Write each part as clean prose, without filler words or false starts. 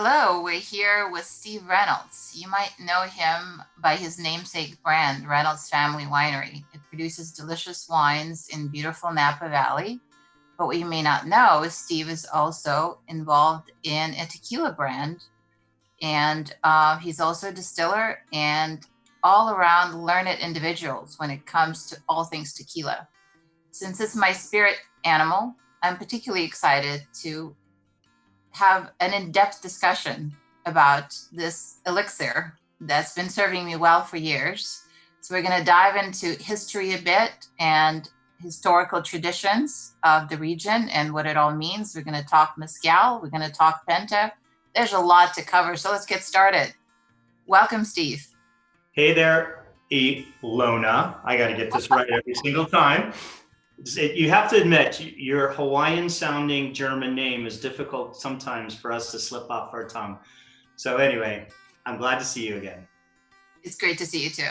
Hello, we're here with Steve Reynolds. You might know him by his namesake brand, Reynolds Family Winery. It produces delicious wines in beautiful Napa Valley. But what you may not know is Steve is also involved in a tequila brand, and he's also a distiller and all around learned individuals when it comes to all things tequila. Since it's my spirit animal, I'm particularly excited to have an in-depth discussion about this elixir that's been serving me well for years. So we're going to dive into history a bit and historical traditions of the region and what it all means. We're going to talk mezcal. We're going to talk Penta. There's a lot to cover, so let's get started. Welcome, Steve. Hey there, Ilona. I got to get this right every single time. You have to admit, your Hawaiian-sounding German name is difficult sometimes for us to slip off our tongue. So anyway, I'm glad to see you again. It's great to see you too.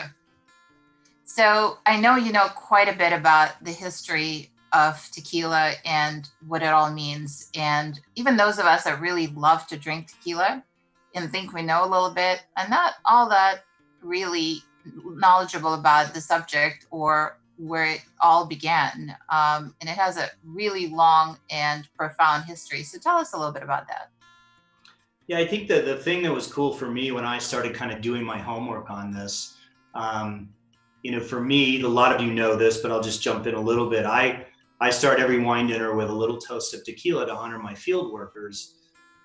So I know you know quite a bit about the history of tequila and what it all means. And even those of us that really love to drink tequila and think we know a little bit, and not all that really knowledgeable about the subject or where it all began. And it has a really long and profound history. So tell us a little bit about that. Yeah, I think that the thing that was cool for me when I started kind of doing my homework on this, for me, a lot of you know this, but I'll just jump in a little bit. I start every wine dinner with a little toast of tequila to honor my field workers.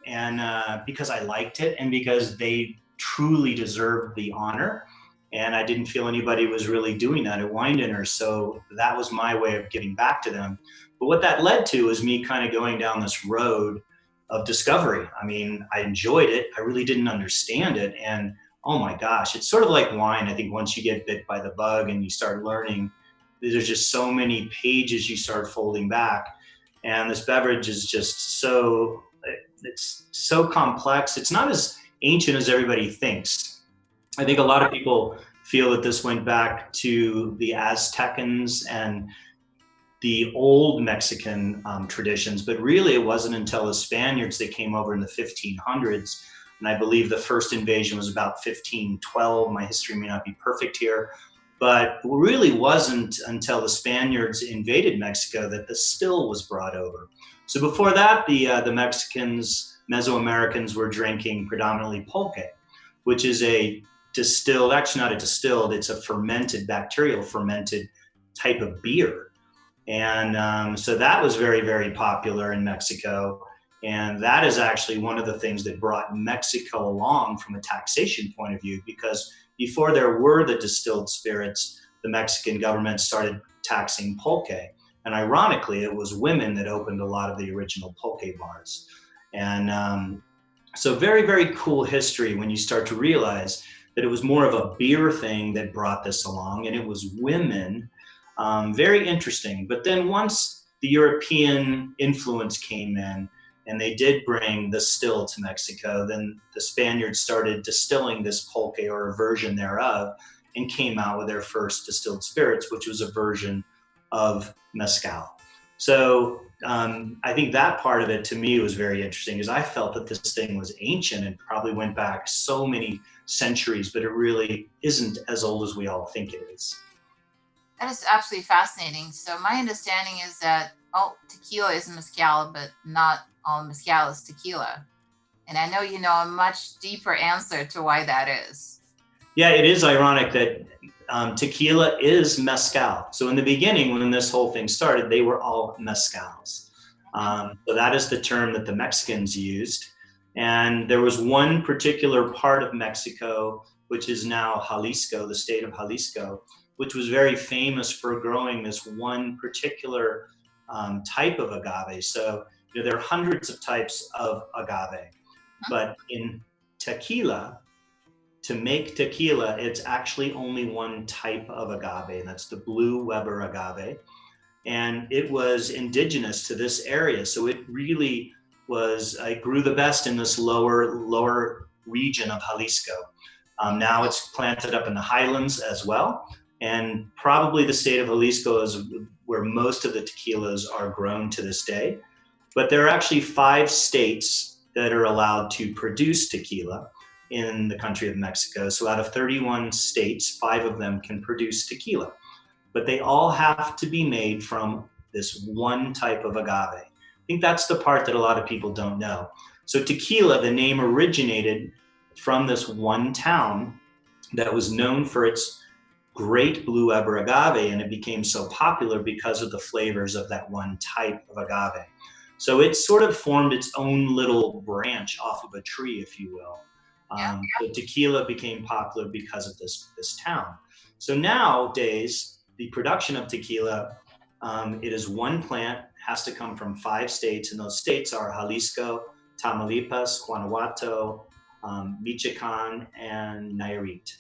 And because I liked it and because they truly deserved the honor. And I didn't feel anybody was really doing that at wine dinners. So that was my way of getting back to them. But what that led to is me kind of going down this road of discovery. I mean, I enjoyed it. I really didn't understand it. And oh my gosh, it's sort of like wine. I think once you get bit by the bug and you start learning, there's just so many pages you start folding back. And this beverage is just it's so complex. It's not as ancient as everybody thinks. I think a lot of people feel that this went back to the Aztecans and the old Mexican traditions, but really it wasn't until the Spaniards that came over in the 1500s, and I believe the first invasion was about 1512. My history may not be perfect here, but it really wasn't until the Spaniards invaded Mexico that the still was brought over. So before that, the Mexicans, Mesoamericans were drinking predominantly pulque, which is a distilled, actually not a distilled, it's a fermented, bacterial fermented type of beer. And so that was very, very popular in Mexico. And that is actually one of the things that brought Mexico along from a taxation point of view, because before there were the distilled spirits, the Mexican government started taxing pulque. And ironically, it was women that opened a lot of the original pulque bars. And so very, very cool history when you start to realize that it was more of a beer thing that brought this along, and it was women. Very interesting. But then once the European influence came in and they did bring the still to Mexico, then the Spaniards started distilling this pulque, or a version thereof, and came out with their first distilled spirits, which was a version of mezcal. So I think that part of it to me was very interesting, because I felt that this thing was ancient and probably went back so many centuries, but it really isn't as old as we all think it is. That is absolutely fascinating. So my understanding is that all tequila is mezcal, but not all mezcal is tequila. And I know you know a much deeper answer to why that is. Yeah, it is ironic that tequila is mezcal. So in the beginning, when this whole thing started, they were all mezcals. So that is the term that the Mexicans used. And there was one particular part of Mexico, which is now Jalisco, the state of Jalisco, which was very famous for growing this one particular type of agave. So there are hundreds of types of agave, but in tequila, to make tequila, it's actually only one type of agave, and that's the blue Weber agave. And it was indigenous to this area. So it really was, it grew the best in this lower region of Jalisco. Now it's planted up in the highlands as well. And probably the state of Jalisco is where most of the tequilas are grown to this day. But there are actually 5 states that are allowed to produce tequila in the country of Mexico. So out of 31 states, 5 of them can produce tequila, but they all have to be made from this one type of agave. I think that's the part that a lot of people don't know. So tequila, the name originated from this one town that was known for its great blue Weber agave, and it became so popular because of the flavors of that one type of agave. So it sort of formed its own little branch off of a tree, if you will. So tequila became popular because of this town. So nowadays, the production of tequila, it is one plant, has to come from 5 states, and those states are Jalisco, Tamaulipas, Guanajuato, Michoacan, and Nayarit.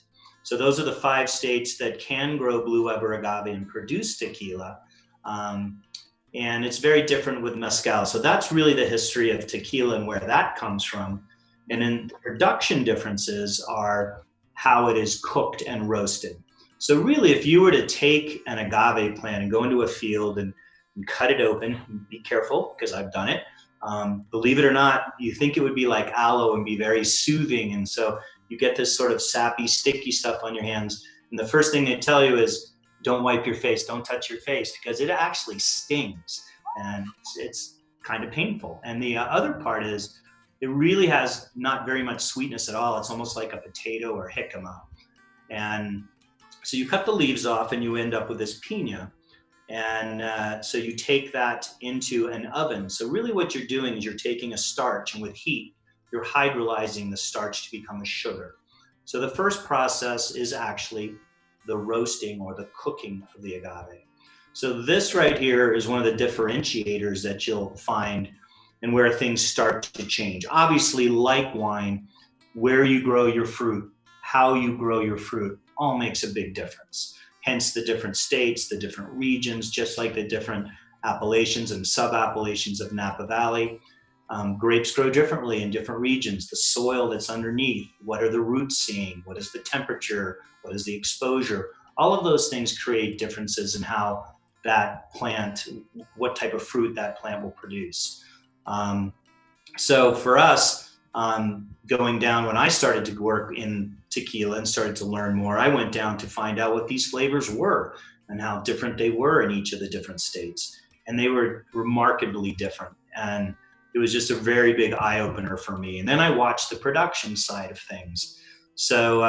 So those are the 5 states that can grow blue Weber agave and produce tequila. And it's very different with mezcal. So that's really the history of tequila and where that comes from. And then the production differences are how it is cooked and roasted. So really, if you were to take an agave plant and go into a field and cut it open, be careful, because I've done it. Believe it or not, you think it would be like aloe and be very soothing. And so you get this sort of sappy, sticky stuff on your hands. And the first thing they tell you is, don't wipe your face, don't touch your face, because it actually stings and it's kind of painful. And the other part is, it really has not very much sweetness at all. It's almost like a potato or jicama. And so you cut the leaves off and you end up with this piña. And so you take that into an oven. So really what you're doing is you're taking a starch, and with heat, you're hydrolyzing the starch to become a sugar. So the first process is actually the roasting or the cooking of the agave. So this right here is one of the differentiators that you'll find and where things start to change. Obviously, like wine, where you grow your fruit, how you grow your fruit, all makes a big difference. Hence the different states, the different regions, just like the different appellations and sub-appellations of Napa Valley. Grapes grow differently in different regions. The soil that's underneath, what are the roots seeing? What is the temperature? What is the exposure? All of those things create differences in how that plant, what type of fruit that plant will produce. So for us, going down, when I started to work in tequila and started to learn more, I went down to find out what these flavors were and how different they were in each of the different states. And they were remarkably different. And it was just a very big eye-opener for me. And then I watched the production side of things. So,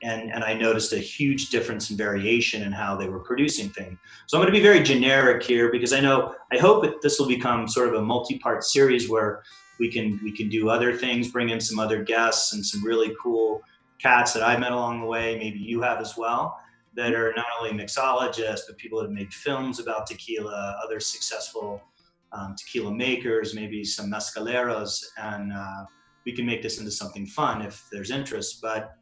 and I noticed a huge difference in variation in how they were producing things. So I'm going to be very generic here, because I hope that this will become sort of a multi-part series where we can do other things, bring in some other guests and some really cool cats that I've met along the way, maybe you have as well, that are not only mixologists, but people that have made films about tequila, other successful tequila makers, maybe some mezcaleros, and we can make this into something fun if there's interest. But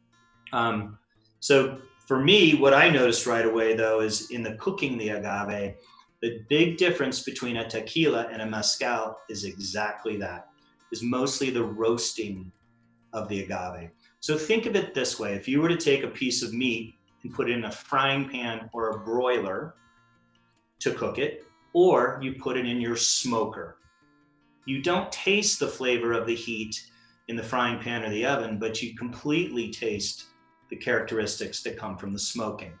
so for me, what I noticed right away, though, is in the cooking the agave, the big difference between a tequila and a mezcal is exactly that, is mostly the roasting of the agave. So think of it this way. If you were to take a piece of meat and put it in a frying pan or a broiler to cook it, or you put it in your smoker, you don't taste the flavor of the heat in the frying pan or the oven, but you completely taste the characteristics that come from the smoking.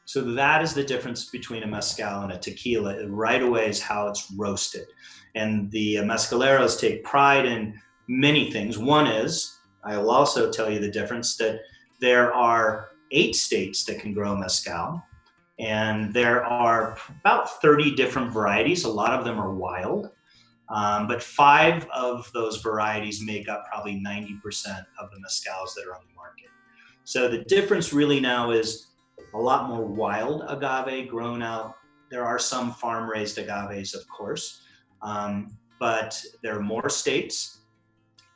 So that is the difference between a mezcal and a tequila. Right away is how it's roasted. And the mezcaleros take pride in many things. One is, I will also tell you the difference, that there are 8 states that can grow mezcal. And there are about 30 different varieties. A lot of them are wild. But 5 of those varieties make up probably 90% of the mezcals that are on the market. So the difference really now is a lot more wild agave grown out. There are some farm-raised agaves, of course, but there are more states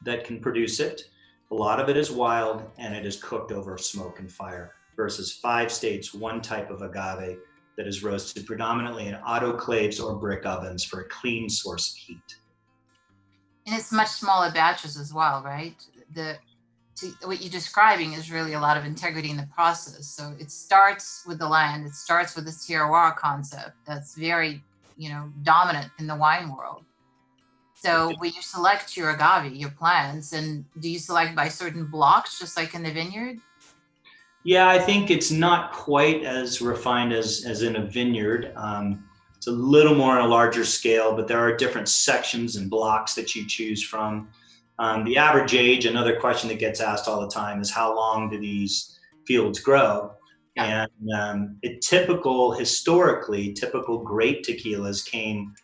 that can produce it. A lot of it is wild, and it is cooked over smoke and fire, versus 5 states, one type of agave that is roasted predominantly in autoclaves or brick ovens for a clean source of heat. And it's much smaller batches as well, right? What you're describing is really a lot of integrity in the process. So it starts with the land. It starts with this terroir concept that's very, dominant in the wine world. So when you select your agave, your plants, and do you select by certain blocks, just like in the vineyard? Yeah, I think it's not quite as refined as in a vineyard. It's a little more on a larger scale, but there are different sections and blocks that you choose from. The average age, another question that gets asked all the time, is how long do these fields grow? Yeah. And historically, typical great tequilas came,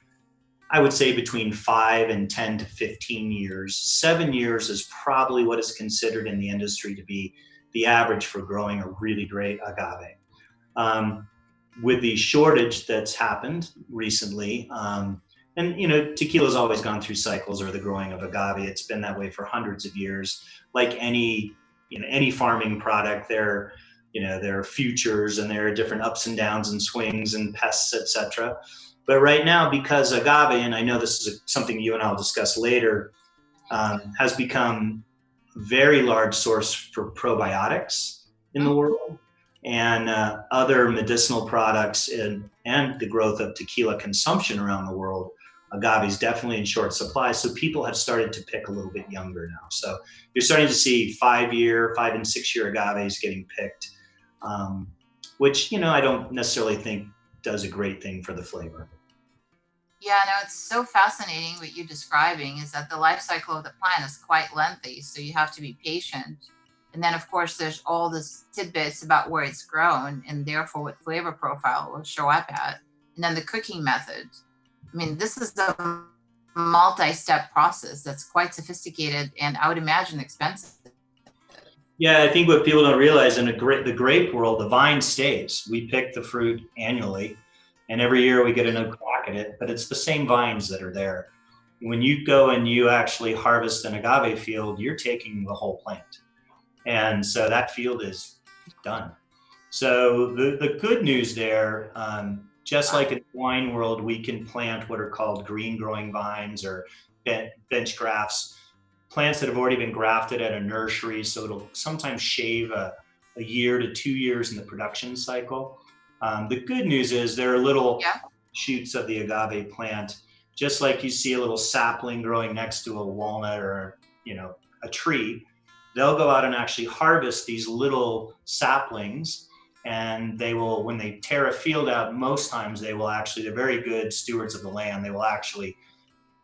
I would say, between 5 and 10 to 15 years. 7 years is probably what is considered in the industry to be the average for growing a really great agave. Um, with the shortage that's happened recently, and tequila's always gone through cycles, or the growing of agave. It's been that way for hundreds of years. Like any farming product, there are futures and there are different ups and downs and swings and pests, etc. But right now, because agave, and I know this is something you and I will discuss later, has become a very large source for probiotics in the world, and other medicinal products, and the growth of tequila consumption around the world, agave is definitely in short supply. So people have started to pick a little bit younger now. So you're starting to see 5 and 6 year agaves getting picked, which I don't necessarily think does a great thing for the flavor. Yeah, no, it's so fascinating what you're describing is that the life cycle of the plant is quite lengthy, so you have to be patient. And then, of course, there's all this tidbits about where it's grown and therefore what flavor profile will show up at. And then the cooking method. I mean, this is a multi-step process that's quite sophisticated and I would imagine expensive. Yeah, I think what people don't realize in the grape world, the vine stays. We pick the fruit annually, and every year we get a new crack at it, but it's the same vines that are there. When you go and you actually harvest an agave field, you're taking the whole plant. And so that field is done. So the good news there, just like in the wine world, we can plant what are called green growing vines or bench grafts, plants that have already been grafted at a nursery. So it'll sometimes shave a year to 2 years in the production cycle. The good news is there are little shoots of the agave plant, just like you see a little sapling growing next to a walnut or a tree. They'll go out and actually harvest these little saplings, and they will, when they tear a field out, most times they're very good stewards of the land. They will actually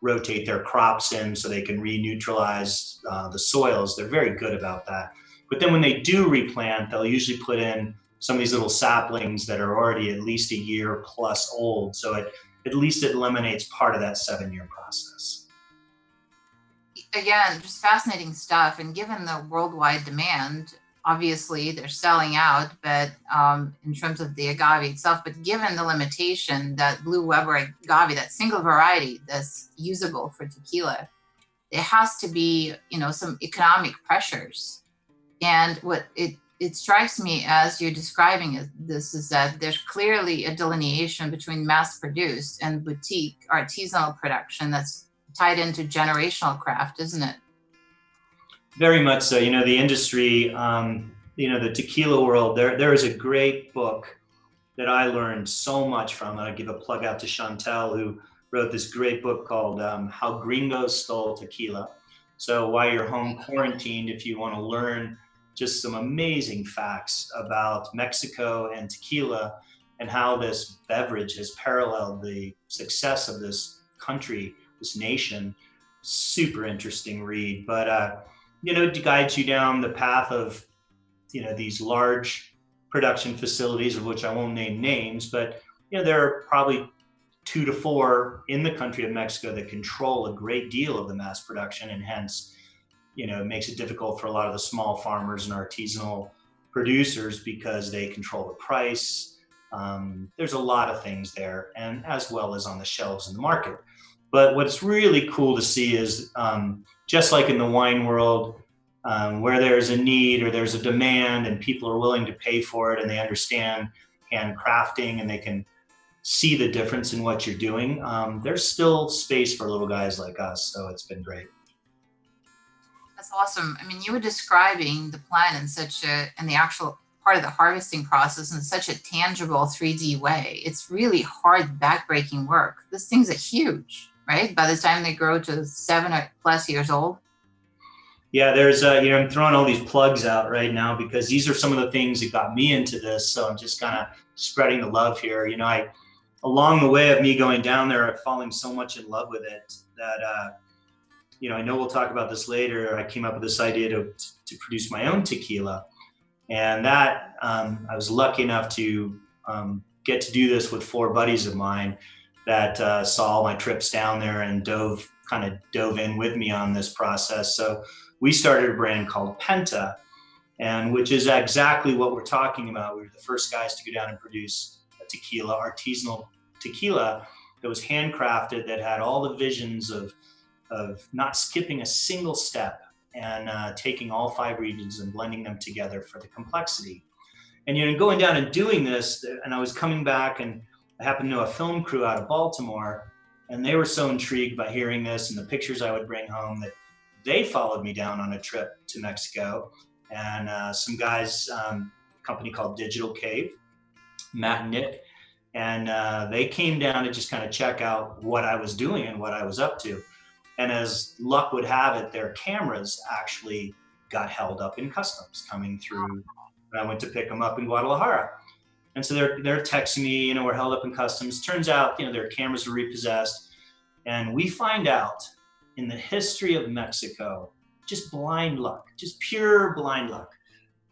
rotate their crops in so they can re-neutralize the soils. They're very good about that. But then when they do replant, they'll usually put in some of these little saplings that are already at least a year plus old. So at least it eliminates part of that 7-year process. Again, just fascinating stuff. And given the worldwide demand, obviously they're selling out, but in terms of the agave itself, but given the limitation that Blue Weber agave, that single variety that's usable for tequila, there has to be, some economic pressures. And what it strikes me as you're describing this is that there's clearly a delineation between mass-produced and boutique artisanal production that's tied into generational craft, isn't it? Very much so. The industry, the tequila world, there is a great book that I learned so much from. I give a plug out to Chantel, who wrote this great book called How Gringos Stole Tequila. So while you're home quarantined, if you want to learn just some amazing facts about Mexico and tequila and how this beverage has paralleled the success of this country, this nation, super interesting read. But it guides you down the path of these large production facilities, of which I won't name names, but there are probably 2 to 4 in the country of Mexico that control a great deal of the mass production, and hence it makes it difficult for a lot of the small farmers and artisanal producers because they control the price. There's a lot of things there, and as well as on the shelves in the market. But what's really cool to see is just like in the wine world, where there's a need or there's a demand and people are willing to pay for it and they understand handcrafting and they can see the difference in what you're doing, there's still space for little guys like us. So it's been great. That's awesome. I mean, you were describing the plant and the actual part of the harvesting process in such a tangible 3D way. It's really hard backbreaking work. These things are huge. right? By the time they grow to 7+ years old. Yeah, there's, I'm throwing all these plugs out right now because these are some of the things that got me into this. So I'm just kind of spreading the love here. Along the way of me going down there, I'm falling so much in love with it that, I know we'll talk about this later. I came up with this idea to produce my own tequila. And that, I was lucky enough to get to do this with 4 buddies of mine that saw all my trips down there and dove in with me on this process. So we started a brand called Penta, and which is exactly what we're talking about. We were the first guys to go down and produce a tequila, artisanal tequila that was handcrafted, that had all the visions of not skipping a single step and taking all 5 regions and blending them together for the complexity. And going down and doing this, and I was coming back, and I happened to know a film crew out of Baltimore, and they were so intrigued by hearing this and the pictures I would bring home that they followed me down on a trip to Mexico. And some guys, a company called Digital Cave, Matt and Nick, and they came down to just kind of check out what I was doing and what I was up to. And as luck would have it, their cameras actually got held up in customs coming through. And I went to pick them up in Guadalajara. And so they're texting me, we're held up in customs. Turns out, their cameras were repossessed. And we find out in the history of Mexico, just blind luck, just pure blind luck,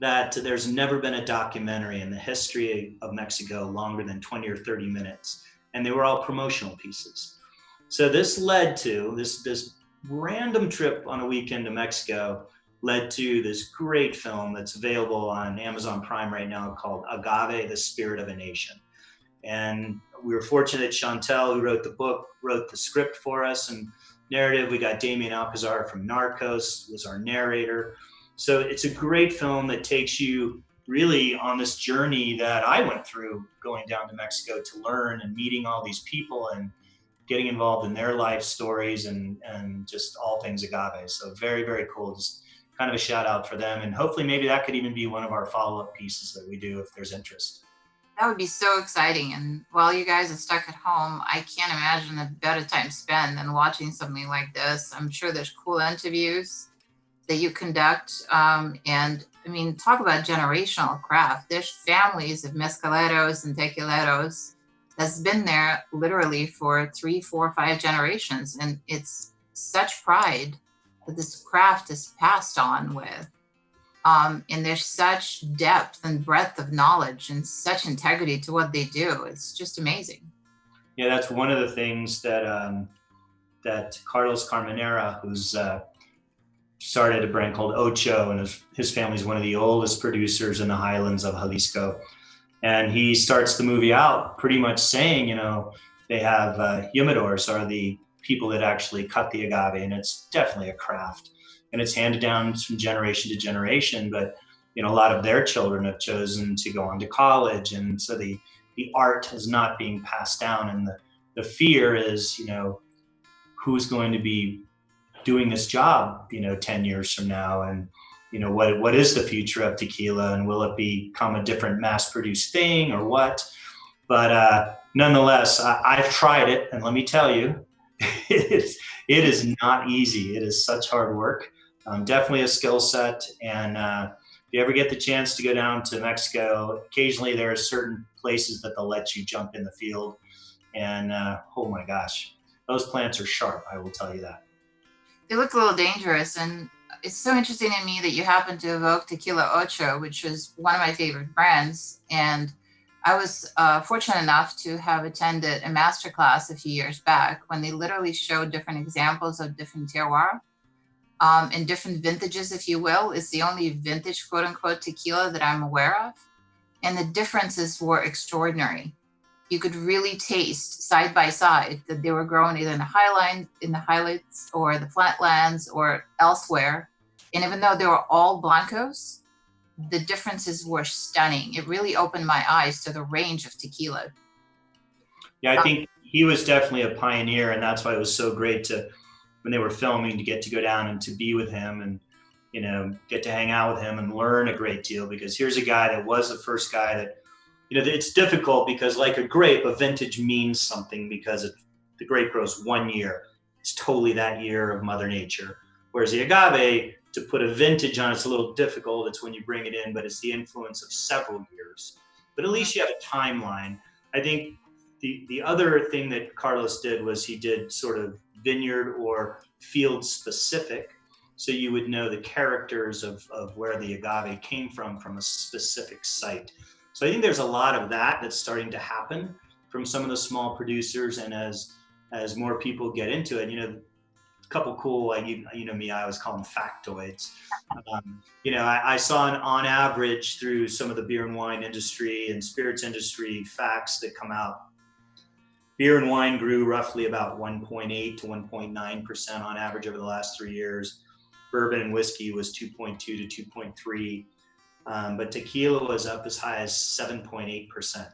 that there's never been a documentary in the history of Mexico longer than 20 or 30 minutes. And they were all promotional pieces. So this led to this random trip on a weekend to Mexico led to this great film that's available on Amazon Prime right now called Agave, The Spirit of a Nation. And we were fortunate Chantel, who wrote the book, wrote the script for us and narrative. We got Damien Alcazar from Narcos, was our narrator. So it's a great film that takes you really on this journey that I went through going down to Mexico to learn and meeting all these people and getting involved in their life stories and just all things agave. So very, very cool. Just kind of a shout out for them. And hopefully maybe that could even be one of our follow-up pieces that we do if there's interest. That would be so exciting. And while you guys are stuck at home, I can't imagine a better time spent than watching something like this. I'm sure there's cool interviews that you conduct. And I mean, talk about generational craft. There's families of mezcaleros and tequileros that's been there literally for 3, 4, 5 generations. And it's such pride that this craft is passed on with. And there's such depth and breadth of knowledge and such integrity to what they do. It's just amazing. Yeah, that's one of the things that that Carlos Carmenera, who's started a brand called Ocho, and his family's one of the oldest producers in the highlands of Jalisco. And he starts the movie out pretty much saying, they have humidors are the people that actually cut the agave, and it's definitely a craft. And it's handed down from generation to generation, but a lot of their children have chosen to go on to college, and so the art is not being passed down. And the fear is, who's going to be doing this job, 10 years from now, and what is the future of tequila, and will it become a different mass-produced thing or what? But nonetheless, I've tried it, and let me tell you, it is not easy. It is such hard work. Definitely a skill set. And if you ever get the chance to go down to Mexico, occasionally there are certain places that they'll let you jump in the field. And oh my gosh, those plants are sharp, I will tell you that. They look a little dangerous. And it's so interesting to me that you happen to evoke Tequila Ocho, which is one of my favorite brands. And I was fortunate enough to have attended a masterclass a few years back when they literally showed different examples of different terroir and different vintages, if you will. It's the only vintage, quote unquote, tequila that I'm aware of. And the differences were extraordinary. You could really taste side by side that they were grown either in the highlights or the flatlands or elsewhere. And even though they were all blancos, the differences were stunning. It really opened my eyes to the range of tequila. Yeah, I think he was definitely a pioneer, and that's why it was so great when they were filming, to get to go down and to be with him and, get to hang out with him and learn a great deal, because here's a guy that was the first guy that, it's difficult because like a grape, a vintage means something because the grape grows 1 year. It's totally that year of Mother Nature. Whereas the agave, to put a vintage on, it's a little difficult. It's when you bring it in, but it's the influence of several years. But at least you have a timeline. I think the other thing that Carlos did was he did sort of vineyard or field specific. So you would know the characters of where the agave came from a specific site. So I think there's a lot of that that's starting to happen from some of the small producers. And as more people get into it, a couple cool, you know me, I always call them factoids. I saw on average through some of the beer and wine industry and spirits industry facts that come out. Beer and wine grew roughly about 1.8 to 1.9% on average over the last 3 years. Bourbon and whiskey was 2.2 to 2.3, but tequila was up as high as 7.8%.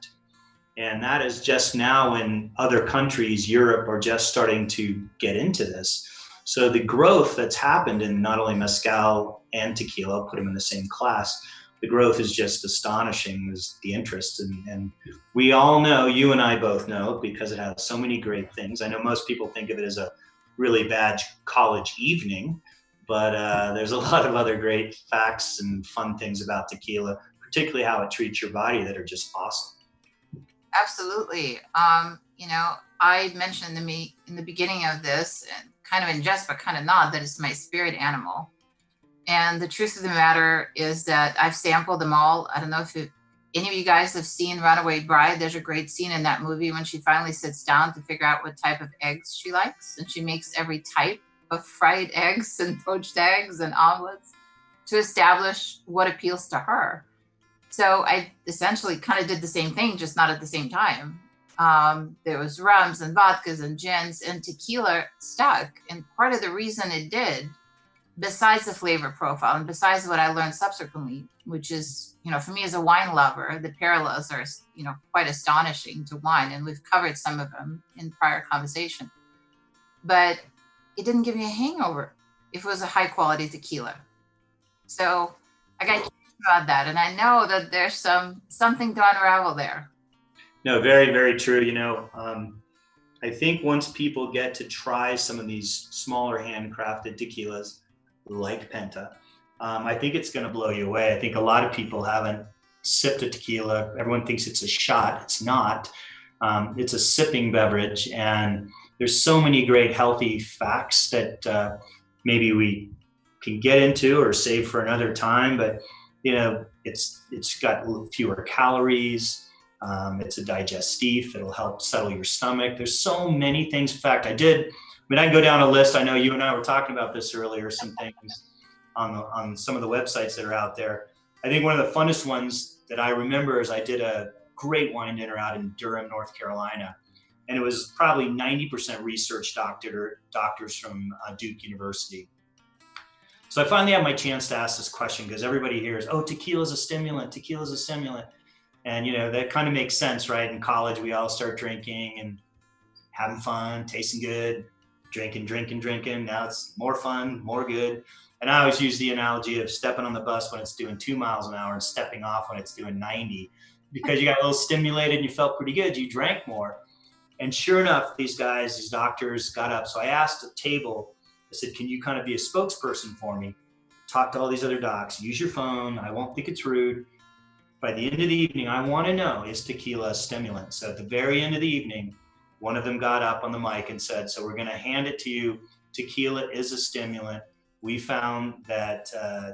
And that is just now in other countries, Europe, are just starting to get into this. So the growth that's happened in not only mezcal and tequila, I'll put them in the same class, the growth is just astonishing, is the interest. And we all know, you and I both know, because it has so many great things. I know most people think of it as a really bad college evening, but there's a lot of other great facts and fun things about tequila, particularly how it treats your body, that are just awesome. Absolutely. I mentioned in the beginning of this, kind of in jest, but kind of not, that it's my spirit animal. And the truth of the matter is that I've sampled them all. I don't know if any of you guys have seen Runaway Bride. There's a great scene in that movie when she finally sits down to figure out what type of eggs she likes. And she makes every type of fried eggs and poached eggs and omelets to establish what appeals to her. So I essentially kind of did the same thing, just not at the same time. There was rums and vodkas and gins, and tequila stuck. And part of the reason it did, besides the flavor profile and besides what I learned subsequently, which is, for me as a wine lover, the parallels are, quite astonishing to wine. And we've covered some of them in prior conversation. But it didn't give me a hangover if it was a high quality tequila. So I got curious about that. And I know that there's something to unravel there. No, very, very true. I think once people get to try some of these smaller handcrafted tequilas like Penta, I think it's going to blow you away. I think a lot of people haven't sipped a tequila. Everyone thinks it's a shot. It's not. It's a sipping beverage. And there's so many great healthy facts that maybe we can get into or save for another time. But, it's got fewer calories. It's a digestif. It'll help settle your stomach. There's so many things. In fact, I can go down a list. I know you and I were talking about this earlier, some things on some of the websites that are out there. I think one of the funnest ones that I remember is I did a great wine dinner out in Durham, North Carolina. And it was probably 90% research doctors from Duke University. So I finally had my chance to ask this question because everybody hears, oh, tequila's a stimulant. And, that kind of makes sense, right? In college, we all start drinking and having fun, tasting good, drinking. Now it's more fun, more good. And I always use the analogy of stepping on the bus when it's doing 2 miles an hour and stepping off when it's doing 90. Because you got a little stimulated and you felt pretty good, you drank more. And sure enough, these doctors got up. So I asked a table, I said, can you kind of be a spokesperson for me? Talk to all these other docs, use your phone. I won't think it's rude. By the end of the evening, I want to know, is tequila a stimulant? So at the very end of the evening, one of them got up on the mic and said, so we're going to hand it to you. Tequila is a stimulant. We found that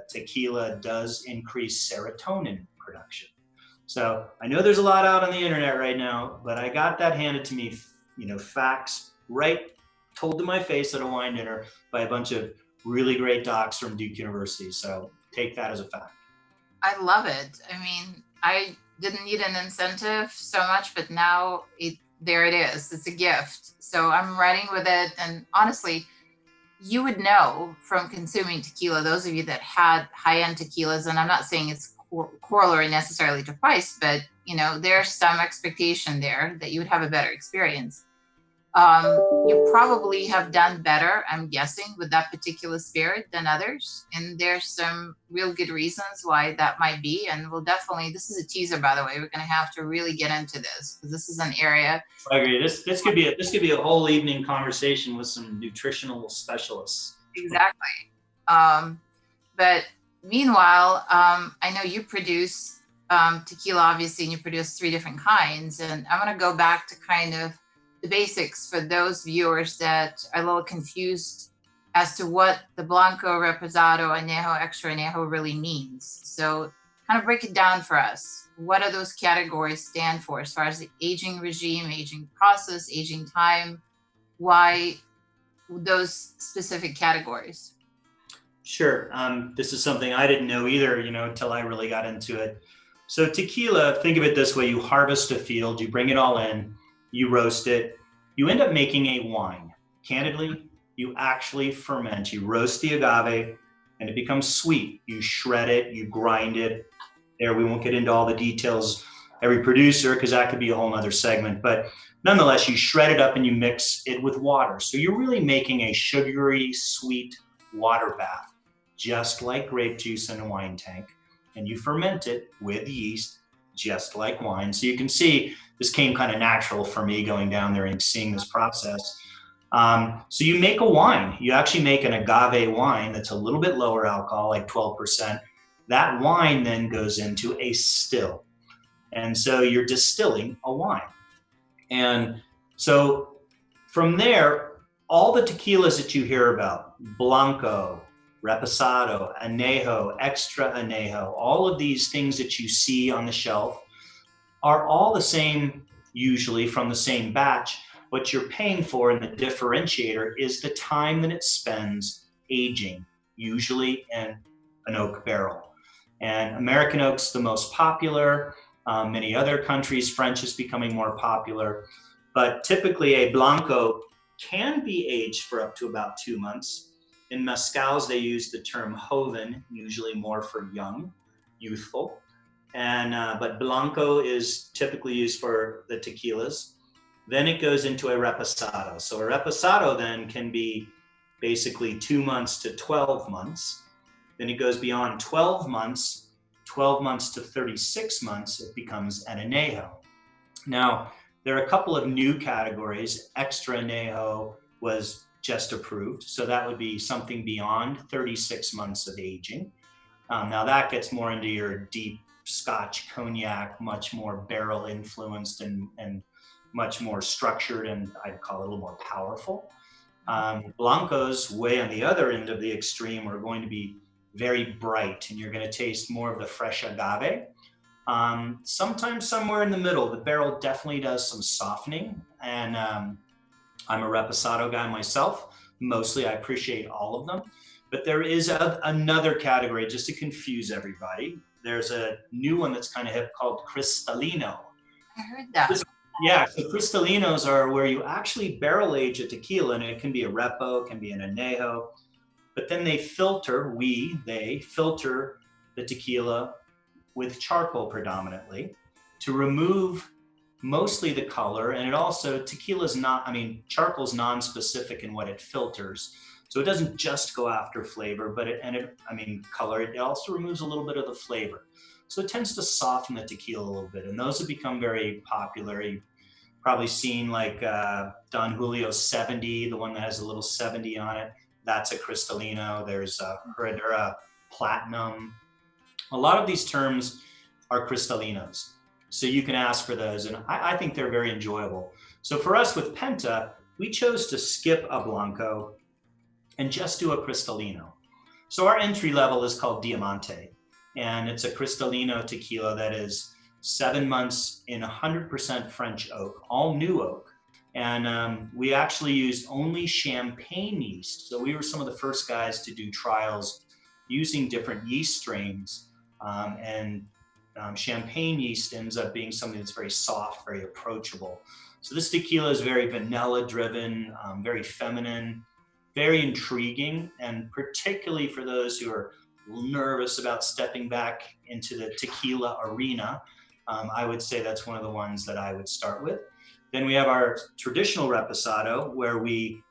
tequila does increase serotonin production. So I know there's a lot out on the internet right now, but I got that handed to me, facts told to my face at a wine dinner by a bunch of really great docs from Duke University. So take that as a fact. I love it. I mean, I didn't need an incentive so much, but now there it is. It's a gift. So I'm running with it. And honestly, you would know from consuming tequila, those of you that had high-end tequilas, and I'm not saying it's corollary necessarily to price, but there's some expectation there that you would have a better experience. You probably have done better, I'm guessing, with that particular spirit than others. And there's some real good reasons why that might be. And we'll definitely, this is a teaser, by the way. We're going to have to really get into this because this is an area. I agree. This could be a whole evening conversation with some nutritional specialists. Exactly. But meanwhile, I know you produce tequila, obviously, and you produce 3 different kinds. And I'm going to go back to kind of the basics for those viewers that are a little confused as to what the Blanco, Reposado, Añejo, Extra Añejo really means. So kind of break it down for us. What do those categories stand for as far as the aging regime, aging process, aging time? Why those specific categories? Sure. This is something I didn't know either, until I really got into it. So tequila, think of it this way. You harvest a field, you bring it all in, you roast it, you end up making a wine. Candidly, you actually ferment. You roast the agave and it becomes sweet. You shred it, you grind it. There, we won't get into all the details, every producer, because that could be a whole nother segment. But nonetheless, you shred it up and you mix it with water. So you're really making a sugary, sweet water bath, just like grape juice in a wine tank. And you ferment it with yeast, just like wine. So you can see this came kind of natural for me going down there and seeing this process. So you make a wine. You actually make an agave wine that's a little bit lower alcohol, like 12%. That wine then goes into a still. And so you're distilling a wine. And so from there, all the tequilas that you hear about, Blanco, Reposado, Añejo, Extra Añejo, all of these things that you see on the shelf are all the same, usually from the same batch. What you're paying for and the differentiator is the time that it spends aging, usually in an oak barrel. And American oak's the most popular. Many other countries, French is becoming more popular. But typically a Blanco can be aged for up to about 2 months. In mezcals, they use the term joven, usually more for young, youthful. But Blanco is typically used for the tequilas. Then it goes into a reposado. So a reposado then can be basically 2 months to 12 months. Then it goes beyond 12 months to 36 months, it becomes an añejo. Now, there are a couple of new categories. Extra añejo was just approved. So that would be something beyond 36 months of aging. Now that gets more into your deep Scotch cognac, much more barrel influenced and much more structured, and I'd call it a little more powerful. Blancos, way on the other end of the extreme, are going to be very bright, and you're going to taste more of the fresh agave. Sometimes somewhere in the middle, the barrel definitely does some softening, and I'm a Reposado guy myself. Mostly I appreciate all of them, but there is another category, just to confuse everybody. There's a new one that's kind of hip called Cristalino. I heard that. Yeah, so Cristalinos are where you actually barrel age a tequila, and it can be a Repo, it can be an Añejo, but then they filter the tequila with charcoal predominantly to remove mostly the color. And it also, charcoal's non-specific in what it filters. So it doesn't just go after flavor, color. It also removes a little bit of the flavor. So it tends to soften the tequila a little bit. And those have become very popular. You've probably seen like Don Julio 70, the one that has a little 70 on it. That's a Cristalino. There's a Herradura Platinum. A lot of these terms are Cristalinos. So you can ask for those. And I think they're very enjoyable. So for us with Penta, we chose to skip a Blanco and just do a Cristalino. So our entry level is called Diamante. And it's a Cristalino tequila that is 7 months in 100% French oak, all new oak. And we actually used only champagne yeast. So we were some of the first guys to do trials using different yeast strains. Champagne yeast ends up being something that's very soft, very approachable. So this tequila is very vanilla driven, very feminine, very intriguing, and particularly for those who are nervous about stepping back into the tequila arena, I would say that's one of the ones that I would start with. Then we have our traditional Reposado, where we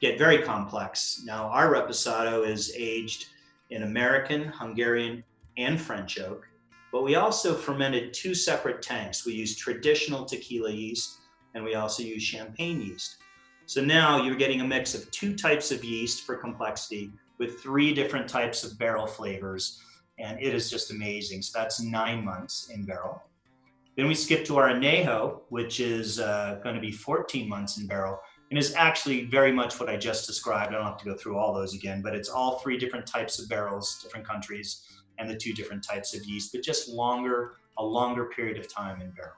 get very complex. Now, our Reposado is aged in American, Hungarian, and French oak, but we also fermented 2 separate tanks. We use traditional tequila yeast, and we also use champagne yeast. So now you're getting a mix of 2 types of yeast for complexity with 3 different types of barrel flavors, and it is just amazing. So that's 9 months in barrel. Then we skip to our añejo, which is going to be 14 months in barrel, and is actually very much what I just described. I don't have to go through all those again, but it's all 3 different types of barrels, different countries, and the 2 different types of yeast, but just a longer period of time in barrel.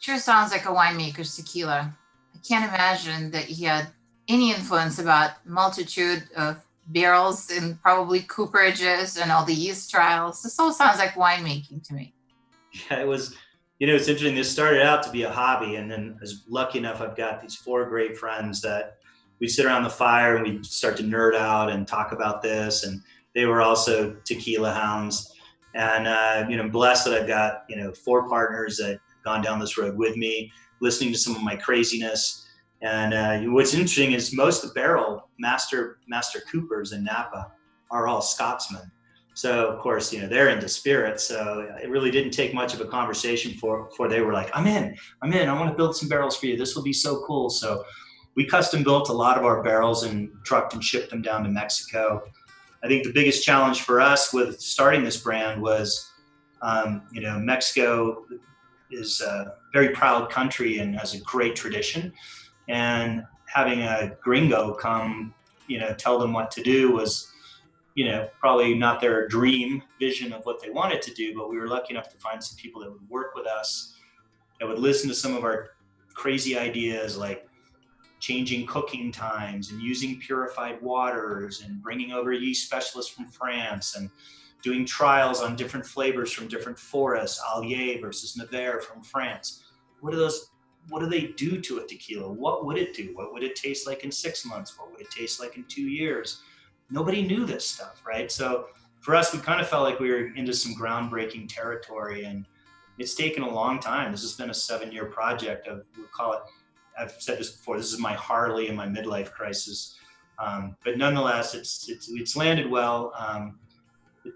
Sure sounds like a winemaker's tequila. I can't imagine that he had any influence about multitude of barrels and probably cooperages and all the yeast trials. This all sounds like winemaking to me. Yeah, it was, it's interesting. This started out to be a hobby, and then I was lucky enough, I've got these 4 great friends that we sit around the fire and we start to nerd out and talk about this. And they were also tequila hounds. And, I'm blessed that I've got, 4 partners that have gone down this road with me, listening to some of my craziness. And what's interesting is most of the barrel master coopers in Napa are all Scotsmen. So of course, they're into spirits. So it really didn't take much of a conversation before they were like, I'm in, I want to build some barrels for you. This will be so cool. So we custom built a lot of our barrels and trucked and shipped them down to Mexico. I think the biggest challenge for us with starting this brand was, Mexico is a very proud country and has a great tradition. And having a gringo come, tell them what to do was, probably not their dream vision of what they wanted to do, but we were lucky enough to find some people that would work with us, that would listen to some of our crazy ideas, like changing cooking times and using purified waters and bringing over yeast specialists from France and doing trials on different flavors from different forests, Allier versus Nevers from France. What do they do to a tequila? What would it do? What would it taste like in 6 months? What would it taste like in 2 years? Nobody knew this stuff, right? So for us, we kind of felt like we were into some groundbreaking territory, and it's taken a long time. This has been a 7-year project we'll call it, I've said this before, this is my Harley and my midlife crisis. But nonetheless, it's landed well.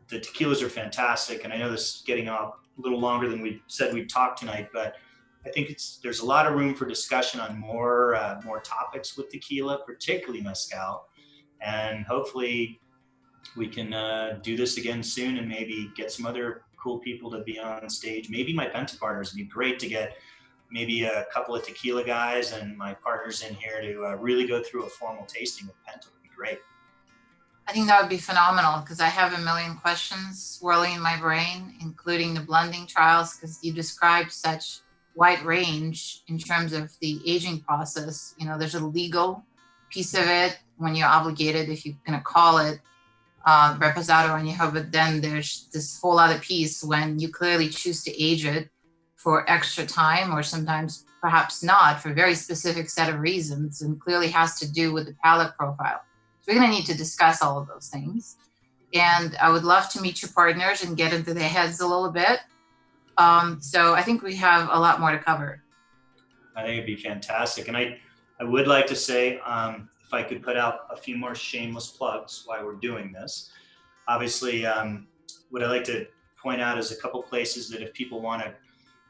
The tequilas are fantastic, and I know this is getting a little longer than we said we'd talk tonight, but I think there's a lot of room for discussion on more topics with tequila, particularly mezcal. And hopefully we can do this again soon and maybe get some other cool people to be on stage. Maybe my Penta partners. It'd be great to get maybe a couple of tequila guys and my partners in here to really go through a formal tasting of Penta. Would be great. I think that would be phenomenal, because I have a million questions swirling in my brain, including the blending trials, because you described such wide range in terms of the aging process. There's a legal piece of it when you're obligated, if you're going to call it Reposado añejo, but then there's this whole other piece when you clearly choose to age it for extra time, or sometimes perhaps not, for a very specific set of reasons, and clearly has to do with the palate profile. So we're going to need to discuss all of those things. And I would love to meet your partners and get into their heads a little bit. So I think we have a lot more to cover. I think it'd be fantastic. And I would like to say, if I could put out a few more shameless plugs while we're doing this. Obviously, what I like to point out is a couple places that if people want to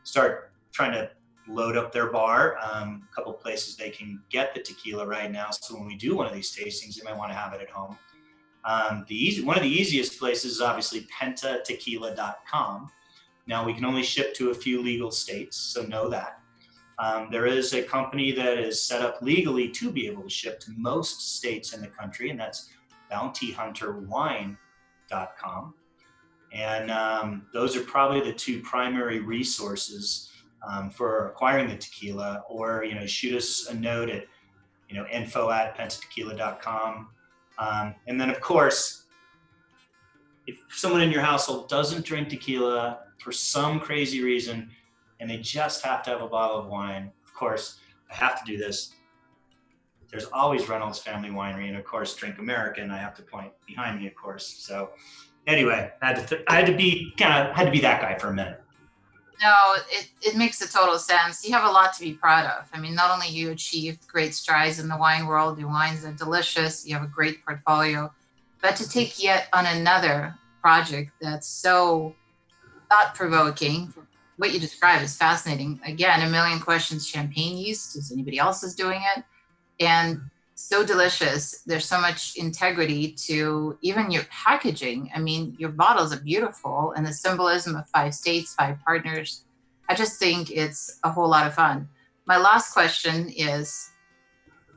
start trying to load up their bar, a couple places they can get the tequila right now. So when we do one of these tastings, they might want to have it at home. One of the easiest places is obviously PentaTequila.com. Now we can only ship to a few legal states, so know that. There is a company that is set up legally to be able to ship to most states in the country, and that's BountyHunterWine.com. And those are probably the 2 primary resources for acquiring the tequila, or, shoot us a note at, info@pentatequila.com. And then of course, if someone in your household doesn't drink tequila for some crazy reason, and they just have to have a bottle of wine, of course, I have to do this. There's always Reynolds Family Winery, and of course, Drink American. I have to point behind me, of course. So anyway, I had to be that guy for a minute. No, it makes a total sense. You have a lot to be proud of. I mean, not only you achieved great strides in the wine world, your wines are delicious, you have a great portfolio, but to take yet on another project that's so thought-provoking, what you describe is fascinating. Again, a million questions, champagne yeast, is anybody else is doing it? And so delicious. There's so much integrity to even your packaging. I mean, your bottles are beautiful, and the symbolism of 5 states, 5 partners. I just think it's a whole lot of fun. My last question is,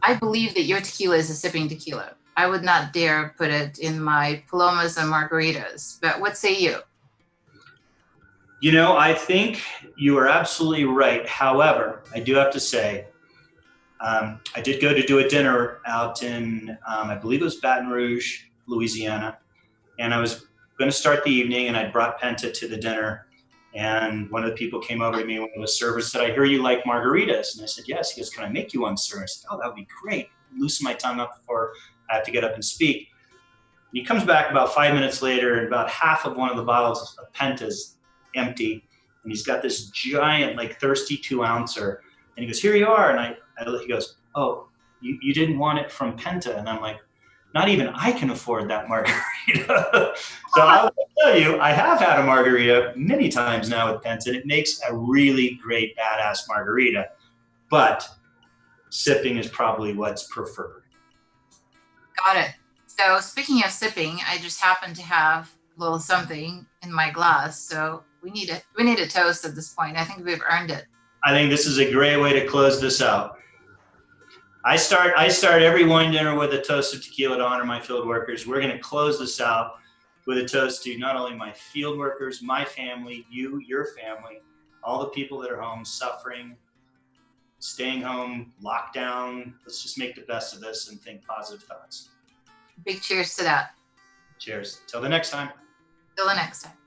I believe that your tequila is a sipping tequila. I would not dare put it in my palomas and margaritas, but what say you? I think you are absolutely right. However, I do have to say, I did go to do a dinner out in, I believe it was Baton Rouge, Louisiana. And I was going to start the evening, and I brought Penta to the dinner. And one of the people came over to me, one of the servers said, "I hear you like margaritas." And I said, "Yes." He goes, "Can I make you one, sir?" I said, "Oh, that would be great." Loosen my tongue up before I have to get up and speak. And he comes back about 5 minutes later, and about half of one of the bottles of Penta is empty. And he's got this giant, like, thirsty 2-ouncer. And he goes, "Here you are." And he goes, "Oh, you didn't want it from Penta." And I'm like, not even I can afford that margarita. So I will tell you, I have had a margarita many times now with Penta, and it makes a really great, badass margarita. But sipping is probably what's preferred. Got it. So speaking of sipping, I just happen to have a little something in my glass. So we need a toast at this point. I think we've earned it. I think this is a great way to close this out. I start every wine dinner with a toast of tequila to honor my field workers. We're going to close this out with a toast to not only my field workers, my family, you, your family, all the people that are home suffering, staying home, lockdown. Let's just make the best of this and think positive thoughts. Big cheers to that. Cheers. Till the next time. Till the next time.